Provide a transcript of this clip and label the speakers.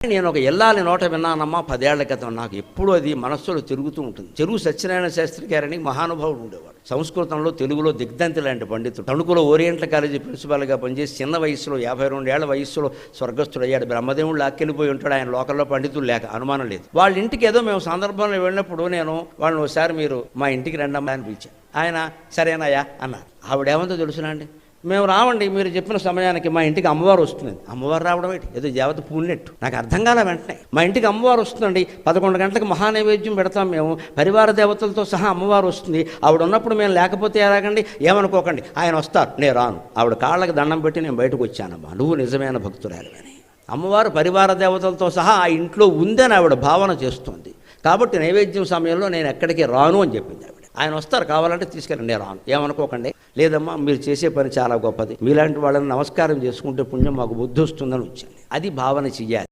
Speaker 1: నేను ఒక ఎల్లాలి నోట విన్నానమ్మా 10 ఏళ్ల క్రితం. నాకు ఎప్పుడూ అది మనస్సులో తిరుగుతూ ఉంటుంది. చెరువు సత్యనారాయణ శాస్త్రి గారని మహానుభావుడు ఉండేవాడు. సంస్కృతంలో తెలుగులో దిగ్ధంతి లాంటి పండితుడు. తణుకులో ఓరియంటల్ కాలేజీ ప్రిన్సిపాల్గా పనిచేసి చిన్న వయసులో 52 ఏళ్ల వయస్సులో స్వర్గస్థుడయ్యాడు. బ్రహ్మదేవుడు లాక్కెళ్ళిపోయి ఉంటాడు. ఆయన లోకల్లో పండితులు లేక అనుమానం లేదు. వాళ్ళ ఇంటికి ఏదో మేము సందర్భంలో వెళ్ళినప్పుడు నేను వాళ్ళని ఒకసారి మీరు మా ఇంటికి రండమ్మా అని పిలిచాను. ఆయన సరేనాయా అన్నారు. ఆవిడేమందో తెలుసునా అండి, మేము రావండి, మీరు చెప్పిన సమయానికి మా ఇంటికి అమ్మవారు వస్తుంది. అమ్మవారు రావడం ఏంటి, ఏదో దేవత పూనినట్టు. నాకు అర్థం కాలే. వెంటనే మా ఇంటికి అమ్మవారు వస్తుందండి, 11 గంటలకు మహానైవేద్యం పెడతాం మేము, పరివార దేవతలతో సహా అమ్మవారు వస్తుంది. ఆవిడ ఉన్నప్పుడు మేము లేకపోతే ఎలాగండి, ఏమనుకోకండి, ఆయన వస్తారు, నేను రాను. ఆవిడ కాళ్ళకి దండం పెట్టి నేను బయటకు వచ్చానమ్మా, నువ్వు నిజమైన భక్తురాలివని. అమ్మవారు పరివార దేవతలతో సహా ఆ ఇంట్లో ఉందని ఆవిడ భావన చేస్తుంది. కాబట్టి నైవేద్యం సమయంలో నేను ఎక్కడికి రాను అని చెప్పింది ఆవిడ. ఆయన వస్తారు, కావాలంటే తీసుకెళ్ళండి, నేను రాను, ఏమనుకోకండి. లేదమ్మా, మీరు చేసే పని చాలా గొప్పది, మీలాంటి వాళ్ళని నమస్కారం చేసుకుంటే పుణ్యం మాకు బుద్ధి వస్తుందని వచ్చాను. అది భావన చెయ్యాలి.